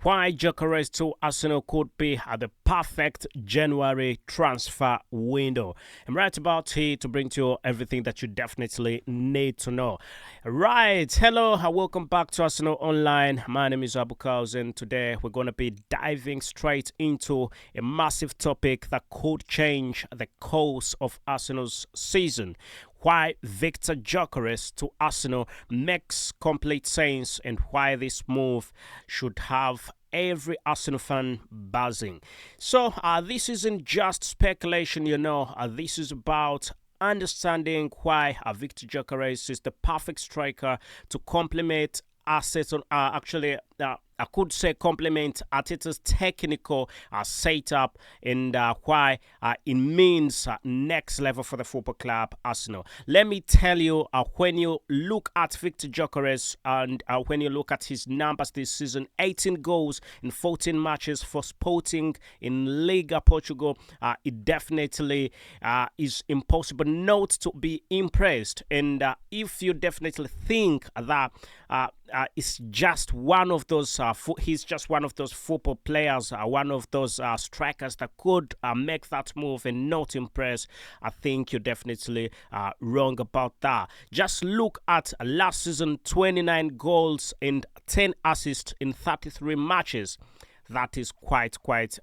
Why Gyökeres to Arsenal could be at the perfect January transfer window. I'm right about here to bring to you everything that you definitely need to know. Right, hello and welcome back to Arsenal Online. My name is Kals, and today we're going to be diving straight into a massive topic that could change the course of Arsenal's season. Why Victor Gyökeres to Arsenal makes complete sense, and why this move should have every Arsenal fan buzzing. So this isn't just speculation, this is about understanding why Victor Gyökeres is the perfect striker to complement assets on I could say complement Arteta's technical setup, and why it means next level for the football club Arsenal. Let me tell you, when you look at Victor Gyökeres and when you look at his numbers this season, 18 goals in 14 matches for Sporting in Liga Portugal, it definitely is impossible not to be impressed. And if you definitely think that it's just one of those he's just one of those football players, one of those strikers that could make that move and not impress, I think you're definitely wrong about that. Just look at last season, 29 goals and 10 assists in 33 matches. That is quite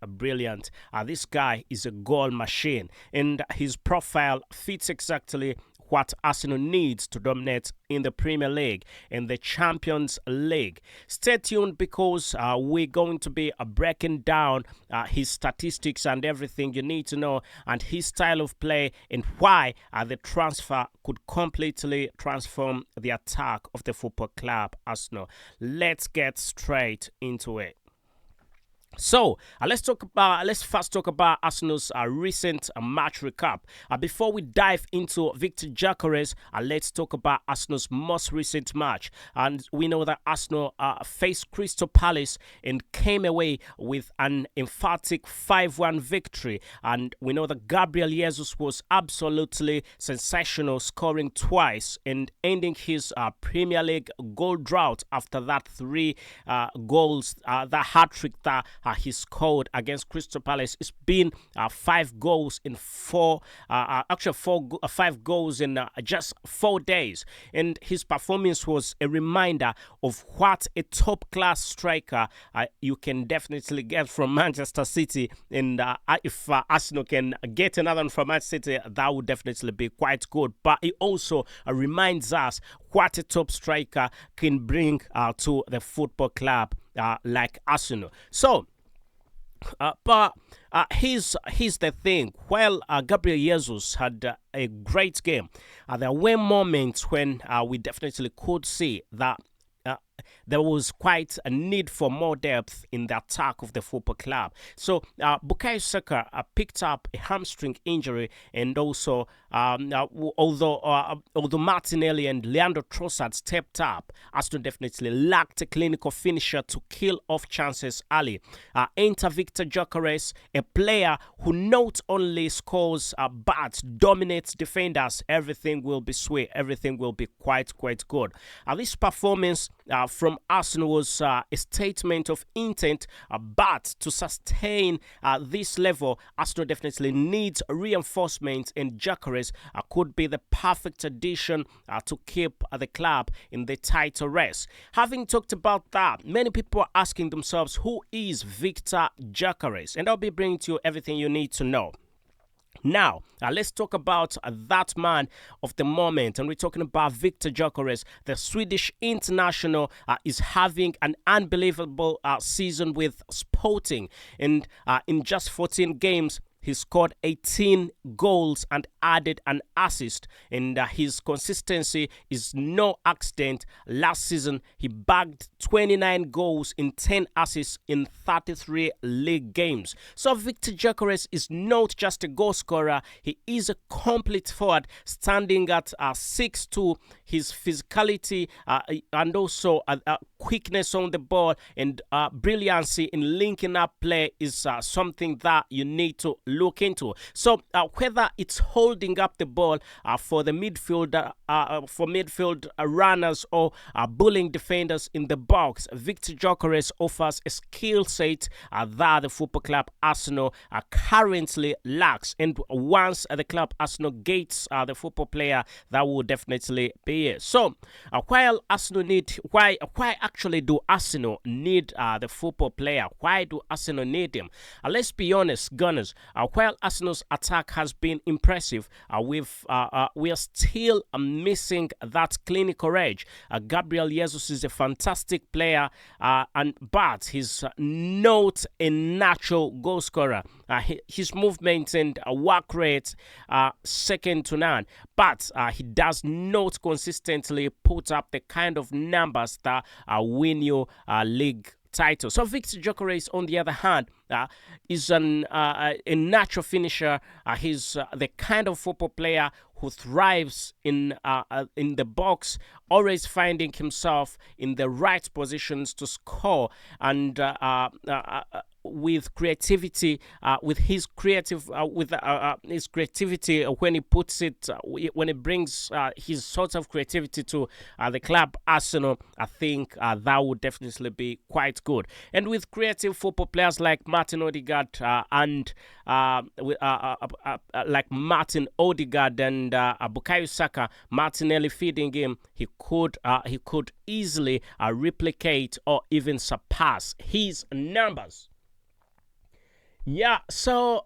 brilliant. This guy is a goal machine, and his profile fits exactly what Arsenal needs to dominate in the Premier League and the Champions League. Stay tuned, because we're going to be breaking down his statistics and everything you need to know, and his style of play, and why the transfer could completely transform the attack of the football club Arsenal. Let's get straight into it. So let's first talk about Arsenal's recent match recap. Before we dive into Victor Gyökeres, let's talk about Arsenal's most recent match. And we know that Arsenal faced Crystal Palace and came away with an emphatic 5-1 victory. And we know that Gabriel Jesus was absolutely sensational, scoring twice and ending his Premier League goal drought after that 3 goals, that hat-trick that he scored against Crystal Palace. It's been 5 goals in 5 goals in just 4 days. And his performance was a reminder of what a top-class striker you can definitely get from Manchester City. And if Arsenal can get another one from Manchester City, that would definitely be quite good. But it also reminds us what a top striker can bring to the football club like Arsenal. So, but here's the thing. Well, Gabriel Jesus had a great game. There were moments when we definitely could see that there was quite a need for more depth in the attack of the football club. So Bukayo Saka picked up a hamstring injury, and also although Martinelli and Leandro Trossard stepped up, Arsenal definitely lacked a clinical finisher to kill off chances early. Enter Victor Gyökeres, a player who not only scores but dominates defenders. Everything will be sweet. Everything will be quite good. This performance from Arsenal was a statement of intent, but to sustain this level, Arsenal definitely needs reinforcement, and Gyökeres could be the perfect addition to keep the club in the title race. Having talked about that, many people are asking themselves, who is Victor Gyökeres? And I'll be bringing to you everything you need to know. Now, let's talk about that man of the moment, and we're talking about Victor Gyökeres. The Swedish international is having an unbelievable season with Sporting, and in just 14 games, he scored 18 goals and added an assist, and his consistency is no accident. Last season, he bagged 29 goals in 10 assists in 33 league games. So Victor Gyökeres is not just a goal scorer, he is a complete forward, standing at 6'2". His physicality and also quickness on the ball and brilliancy in linking up play is something that you need to look into. So whether it's holding up the ball for the midfield runners or bullying defenders in the box, Victor Gyökeres offers a skill set that the Football Club Arsenal currently lacks. And once the club Arsenal gets the football player, that will definitely be it. So while Arsenal why actually do Arsenal need the football player? Why do Arsenal need him? Let's be honest, Gunners. While Arsenal's attack has been impressive, we are still missing that clinical edge. Gabriel Jesus is a fantastic player, but he's not a natural goal scorer. His movement and work rate are second to none, but he does not consistently put up the kind of numbers that win you league title. So Victor Gyökeres, on the other hand, is a natural finisher. He's the kind of football player who thrives in the box, always finding himself in the right positions to score, and with creativity, with his creativity when he puts it, when he brings his sort of creativity to the club Arsenal, I think that would definitely be quite good. And with creative football players like Martin Odegaard and Bukayo Saka, Martinelli feeding him, he could easily replicate or even surpass his numbers. Yeah, so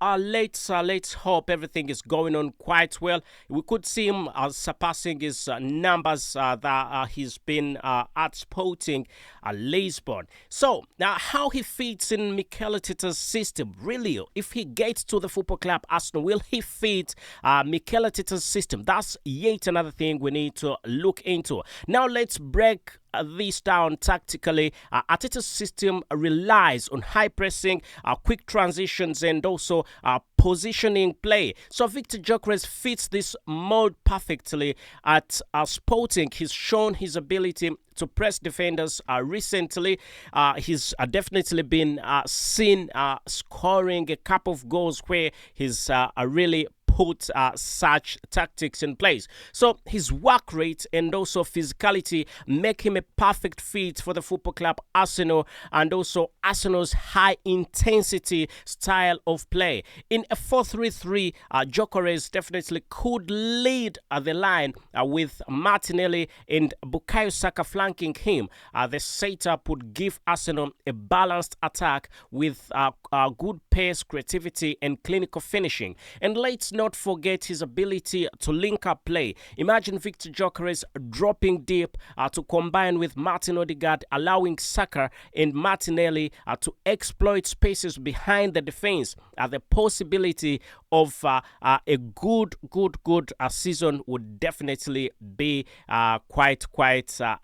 let's hope everything is going on quite well. We could see him surpassing his numbers that he's been at Sporting Lisbon. So now, how he fits in Mikel system? Really, if he gets to the Football Club Arsenal, will he fit Mikel system? That's yet another thing we need to look into. Now let's break this down tactically. Arteta's system relies on high pressing, quick transitions, and also positioning play. So Victor Gyökeres fits this mold perfectly at Sporting. He's shown his ability to press defenders recently. He's definitely been seen scoring a couple of goals where he's really put such tactics in place. So his work rate and also physicality make him a perfect fit for the Football Club Arsenal, and also Arsenal's high intensity style of play. In a 4-3-3, Gyökeres definitely could lead the line with Martinelli and Bukayo Saka flanking him. The setup would give Arsenal a balanced attack with good pace, creativity, and clinical finishing. And let's not forget his ability to link up play. Imagine Victor Gyökeres dropping deep to combine with Martin Odegaard, allowing Saka and Martinelli to exploit spaces behind the defense. The possibility of a good season would definitely be quite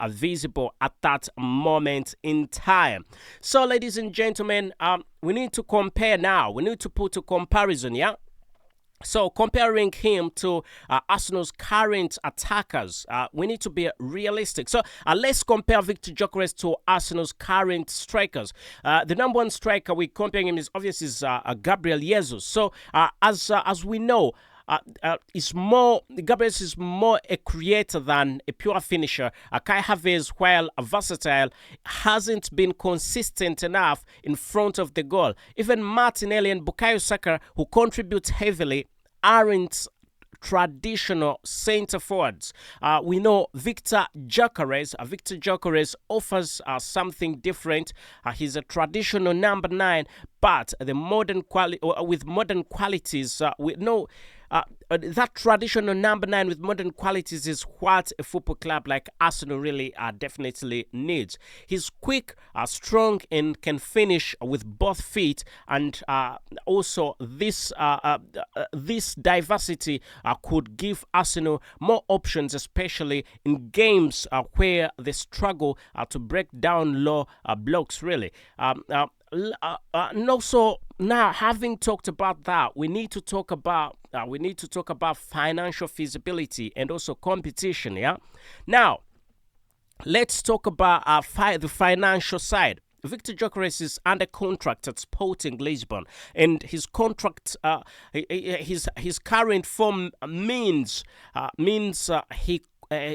visible at that moment in time. So, ladies and gentlemen, we need to compare now. We need to put a comparison, yeah? So comparing him to Arsenal's current attackers, we need to be realistic. So let's compare Victor Gyökeres to Arsenal's current strikers. The number one striker we comparing him is obviously Gabriel Jesus. So as we know, Gyökeres is more a creator than a pure finisher. Kai Havertz, while versatile, hasn't been consistent enough in front of the goal. Even Martinelli and Bukayo Saka, who contribute heavily, aren't traditional center forwards. We know Victor Gyökeres offers something different. He's a traditional number 9, but with modern qualities. We know that traditional number 9 with modern qualities is what a football club like Arsenal really definitely needs. He's quick, strong, and can finish with both feet, and also this diversity could give Arsenal more options, especially in games where they struggle to break down low blocks, really. And also, now having talked about that, we need to talk about financial feasibility and also competition. Yeah. Now, let's talk about the financial side. Victor Gyökeres is under contract at Sporting Lisbon, and his contract, his current form means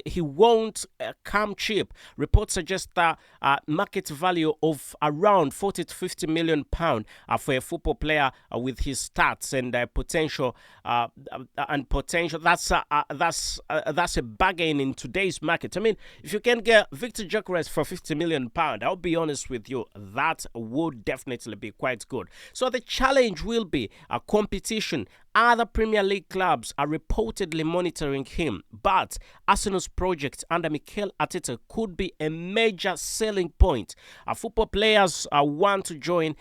he won't come cheap. Reports suggest that market value of around 40 to 50 million pound for a football player with his stats and potential. That's a bargain in today's market. I mean, if you can get Victor Gyökeres for 50 million pound, I'll be honest with you, that would definitely be quite good. So the challenge will be a competition. Other Premier League clubs are reportedly monitoring him, but Arsenal's project under Mikel could be a major selling point. Football players want to join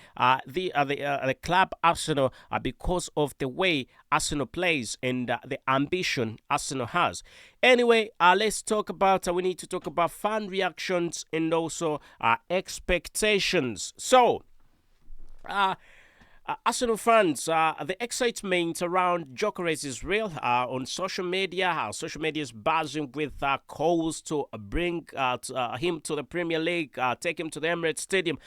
the club Arsenal because of the way Arsenal plays and the ambition Arsenal has. Anyway, let's talk about. We need to talk about fan reactions and also expectations. So. Arsenal fans, the excitement around Gyökeres is real. On social media, social media is buzzing with calls to bring him to the Premier League, take him to the Emirates Stadium.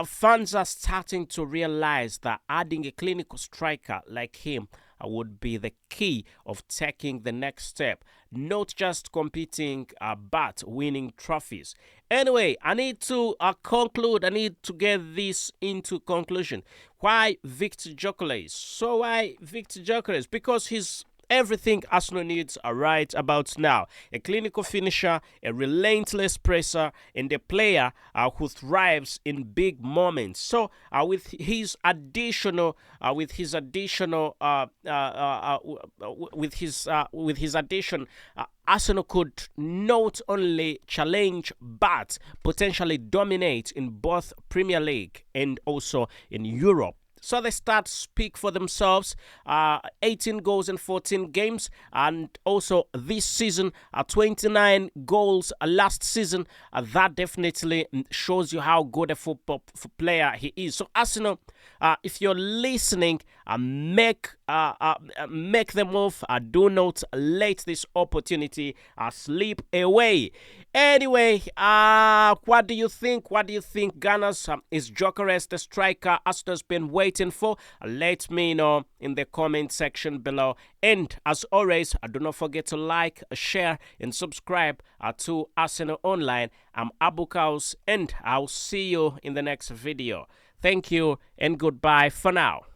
Fans are starting to realize that adding a clinical striker like him would be the key of taking the next step, not just competing but winning trophies. Anyway, I need to conclude. I need to get this into conclusion. Why Victor Gyökeres? So why Victor Gyökeres? Because he's everything Arsenal needs right about now. A clinical finisher, a relentless presser, and a player who thrives in big moments. So with his addition, Arsenal could not only challenge but potentially dominate in both Premier League and also in Europe. So the stats speak for themselves. 18 goals in 14 games, and also this season, 29 goals last season. That definitely shows you how good a football player he is. So Arsenal, if you're listening, make the move. Do not let this opportunity slip away. Anyway, what do you think? What do you think, Gunners? Is Gyökeres the striker Arsenal's been waiting for? Let me know in the comment section below. And as always, do not forget to like, share, and subscribe to Arsenal Online. I'm Abu Kals, and I'll see you in the next video. Thank you and goodbye for now.